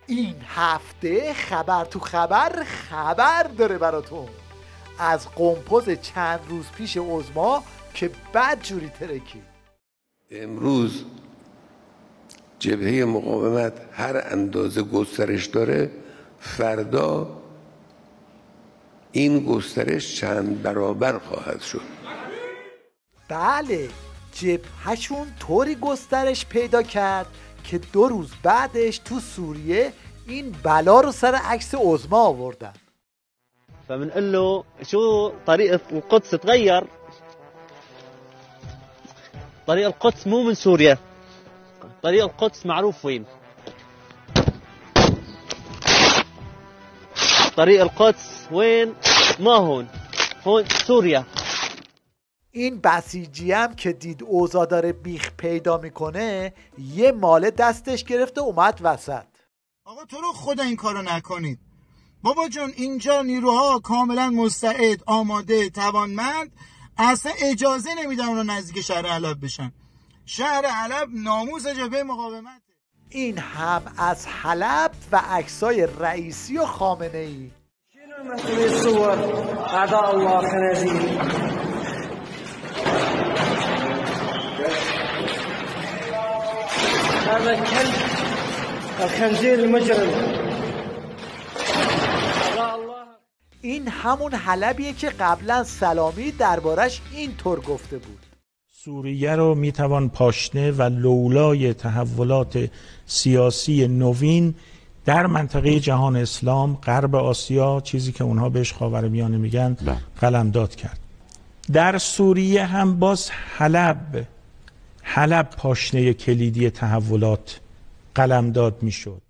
این هفته خبر تو خبر داره براتون از قمپوز چند روز پیش عظما که بد جوری ترکی. امروز جبهه مقاومت هر اندازه گسترش داره، فردا این گسترش چند برابر خواهد شد. بله، جبهشون طوری گسترش پیدا کرد که 2 روز بعدش تو سوریه این بلا رو سر عکس عظما آوردن. فبنقول له شو طريق القدس تغير. طريق القدس مو من سوريا. طريق القدس معروف وين. طريق القدس وين؟ ما هون سوريا. این بسیجی هم که دید اوضاع داره بیخ پیدا میکنه یه ماله دستش گرفته اومد وسط. آقا تو رو خدا این کارو نکنید بابا جون، اینجا نیروها کاملا مستعد، آماده، توانمند، اصلا اجازه نمیدن اونا نزدیک شهر حلب بشن. شهر حلب ناموس جبهه مقاومت. این هم از حلب و عکسای رئیسی و خامنه ای. شنو مسئله صور اعداء الله خنازیر؟ هذا كلب الخنزير المجرم. این همون حلبیه که قبلا سلامی دربارش اینطور گفته بود. سوریه رو میتوان پاشنه و لولای تحولات سیاسی نوین در منطقه جهان اسلام، غرب آسیا، چیزی که اونها بهش خاورمیانه میگن، قلمداد کرد. در سوریه هم باز حلب پاشنه کلیدی تحولات قلمداد میشد.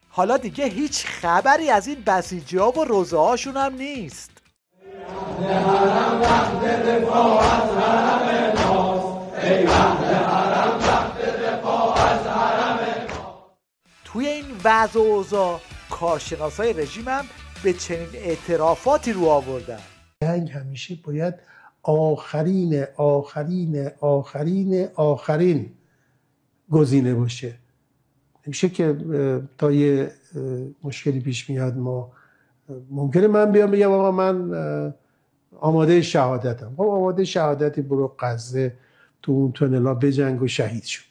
حالا دیگه هیچ خبری از این بسیجی ها و روزه هاشون هم نیست. توی این وضع و اوضاع کارشناسای رژیم هم به چنین اعترافاتی رو آوردن. جنگ همیشه باید آخرین گزینه باشه. نمیشه که تا یه مشکلی پیش میاد ما ممکنه من بیام بگم آقا من آماده شهادتم. خب آماده شهادتی، برو غزه تو اون تونلا بجنگ و شهید شو.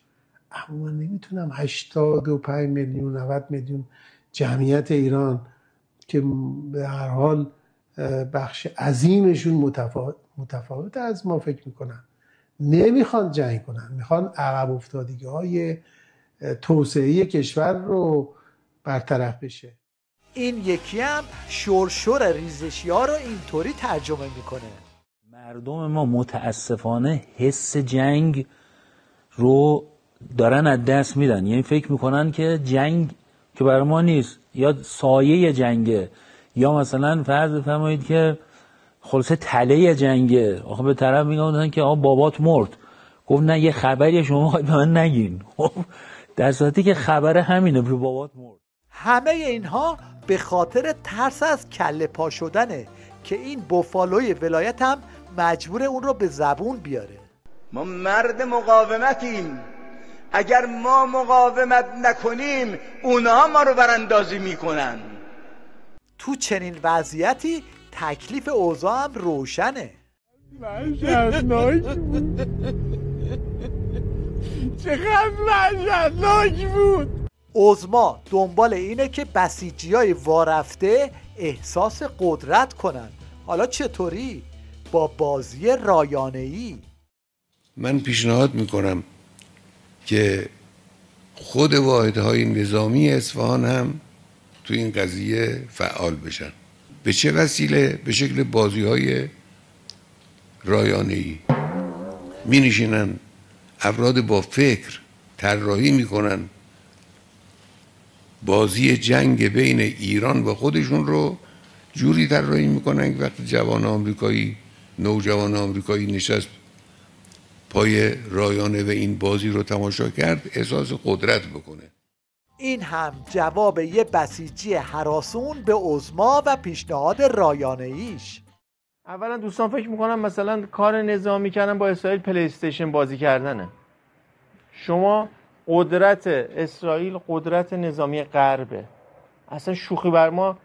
اما من نمیتونم 85 میلیون 90 میلیون جمعیت ایران که به هر حال بخش عظیمشون متفاوت از ما فکر میکنن، نمیخوان جنگ کنن، میخوان عقب افتادگی های توسعه کشور رو برطرف بشه. این یکی هم شرشور ریزشی ها رو اینطوری ترجمه میکنه: مردم ما متاسفانه حس جنگ رو دارن از دست میدن. یعنی فکر میکنن که جنگ که برای ما نیست، یا سایه جنگه، یا مثلا فرض بفرمایید که خلاصه تله جنگه. آخه به طرف میگن که بابات مرد، گفت نه یه خبری شما به من نگین، در صورتی که خبر همینه، به بابات مرد. همه اینها به خاطر ترس از کله پا شدنه که این بوفالوی ولایت هم مجبور اون رو به زبون بیاره. ما مرد مقاومتیم، اگر ما مقاومت نکنیم اونها ما رو براندازی میکنن. تو چنین وضعیتی تکلیف اوضاع هم روشنه. وحشتناک بود، چقدر وحشتناک بود. عظما دنبال اینه که بسیجیای وارفته احساس قدرت کنن. حالا چطوری؟ با بازی رایانه‌ای. من پیشنهاد میکنم که خود واحدهای نظامی اصفهان هم تو این قضیه فعال بشن. به چه وسیله؟ به شکل بازی‌های رایانه‌ای. می نشینن افراد با فکر طراحی میکنن بازی جنگ بین ایران و خودشون رو جوری طراحی میکنن که وقتی نوجوان آمریکایی نشست پای رایانه و این بازی رو تماشا کرد احساس قدرت بکنه. این هم جواب یه بسیجی هراسون به عظما و پیشنهاد رایانه‌ایش. اولا دوستان فکر میکنم مثلا کار نظامی کردن با اسرائیل پلی استیشن بازی کردنه. شما قدرت اسرائیل قدرت نظامی غربه، اصلا شوخی بر ما.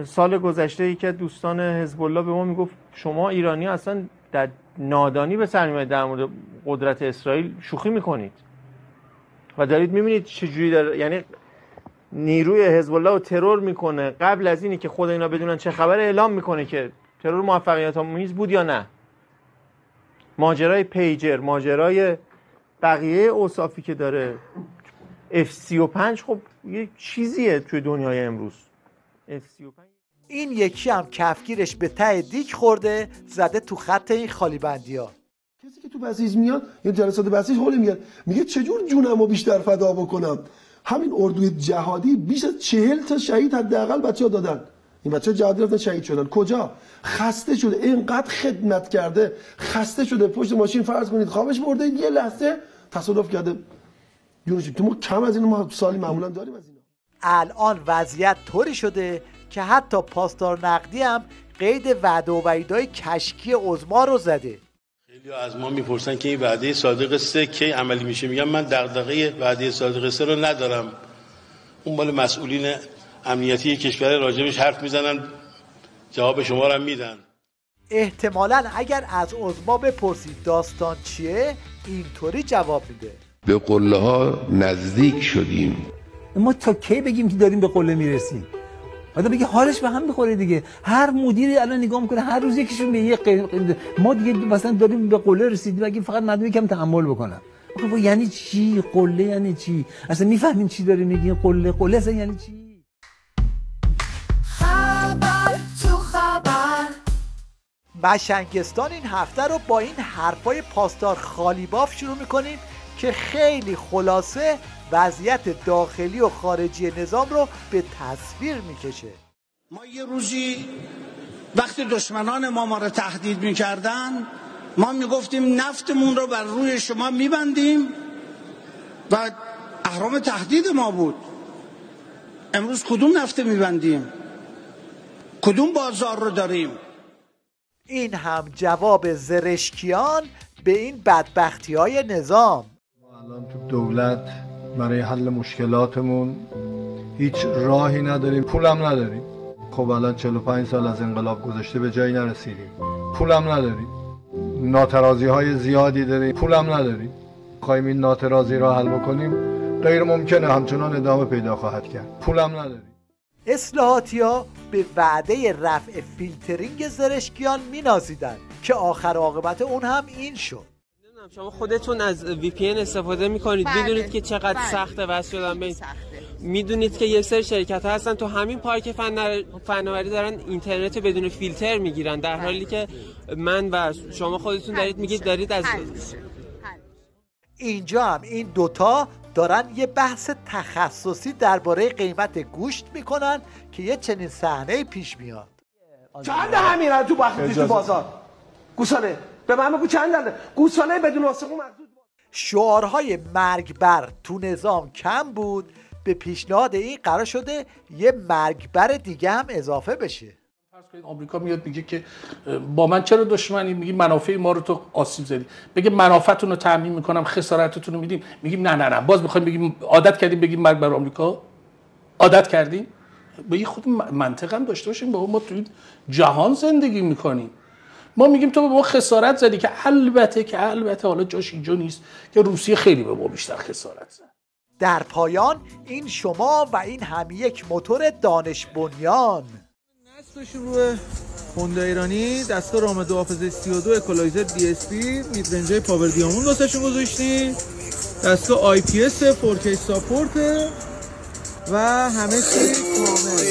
سال گذشته یکی از دوستان حزب الله به ما میگفت شما ایرانی اصلا در نادانی به سر میبرید، در مورد قدرت اسرائیل شوخی میکنید و دارید میبینید چجوری داره، یعنی نیروی حزب الله رو ترور میکنه. قبل از اینی که خود اینا بدونن چه خبر اعلام میکنه که ترور موفقیت آمیز بود یا نه. ماجرای پیجر، ماجرای بقیه اوصافی که داره، F-35 خب یه چیزیه توی دنیای امروز. F-35 این یکی هم کفگیرش به ته دیگ خورده، زده تو خط این خالی بندی ها. کسی که تو بسیج میاد یا جلسات بسیج هولی میگه چجور جونمو بیشتر فدا بکنم. همین اردوی جهادی بیش از 40 تا شهید حداقل بچه‌ها دادن. این بچه‌ها جهادی رفتن شهید شدن. کجا؟ خسته شده، اینقدر خدمت کرده، خسته شده، پشت ماشین فرض کنید خوابش برده، یه لحظه تصادف کرده. تو ما کم از اینو ما سالی معمولا داریم از اینا. الان وضعیت طوری شده که حتی پاسدار نقدی هم قید وعده و وعیدهای کشکی عظما رو زده. خیلی از ما میپرسن که این وعده صادق 3 کی عملی میشه. میگم من دغدغه وعده صادق 3 رو ندارم. اون مال مسئولین امنیتی کشور راجبش حرف میزنن، جواب شما رو میدن. احتمالاً اگر از عظما بپرسید داستان چیه، اینطوری جواب میده: به قله ها نزدیک شدیم. ما تا کی بگیم که داریم به قله میرسیم؟ آدم بگه حالش به هم میخوره دیگه. هر مدیری الان نگاه میکنه هر روز یکیشون به یه ما دیگه مثلا داریم به قله رسیدیم، اگه فقط مردم یکم تحمل بکنن. آخه یعنی چی قله؟ یعنی چی؟ اصلا میفهمین چی داره میگین؟ قله اصلا یعنی چی؟ خبر تو خبر. مشنگستان این هفته رو با این حرفای پاسدار خالیباف شروع میکنیم که خیلی خلاصه وضعیت داخلی و خارجی نظام رو به تصویر میکشه. ما یه روزی وقتی دشمنان ما رو تهدید میکردن، ما میگفتیم نفتمون رو بر روی شما میبندیم و اهرام تهدید ما بود. امروز کدوم نفت میبندیم؟ کدوم بازار رو داریم؟ این هم جواب زرشکیان به این بدبختی-های نظام. الان تو دولت برای حل مشکلاتمون هیچ راهی نداریم، پولم نداریم. خب الان 45 سال از انقلاب گذشته به جایی نرسیدیم، پولم نداریم. ناترازی‌های زیادی داریم، پولم نداریم. خواهیم این ناترازی را حل بکنیم، غیر ممکنه، همچنان ادامه پیدا خواهد کرد. پولم نداریم. اصلاحاتی‌ها به وعده رفع فیلترینگ زرشکیان مینازیدن که آخر عاقبت اون هم این شد. شما خودتون از VPN استفاده میکنید، میدونید که چقدر سخته واسه شدن به میدونید که یک سری شرکت ها هستن تو همین پارک فناوری دارن اینترنت بدون فیلتر میگیرن، در حالی که من و شما خودتون دارید میگید دارید از اینجا هم این دوتا دارن یه بحث تخصصی درباره قیمت گوشت میکنن که یه چنین صحنه‌ای پیش میاد. چند همین تو وقتی تو بازار گوساله به من بگو چند داره گوساله بدون واسقو محدود. شعارهای مرگبر تو نظام کم بود، به پیشنهاد این قرار شده یه مرگبر دیگه هم اضافه بشه. فرض کنید آمریکا میاد میگه که با من چرا دشمنی؟ میگی منافع ما رو تو آسیب زدی. بگه منافعتون رو تامین میکنم، خسارتتون رو میدیم. میگیم نه باز میخوایم بگیم عادت کردیم بگیم مرگ بر آمریکا. عادت کردیم. به خود منطق هم داشته باشیم، ما تو جهان زندگی میکنیم. ما میگیم تو به ما خسارت زدی، که البته حالا جاش اینجا نیست که روسیه خیلی به ما بیشتر خسارت زد. در پایان این شما و این هم یک موتور دانش بنیان. نصب شروع هوندا ایرانی، دستگاه رامدو حافظه 32 اکولایزر DSP میدرنجای پاور دیاموند واسهشون گذاشتیم، دستگاه IPS 4K ساپورت و همه چی کامل.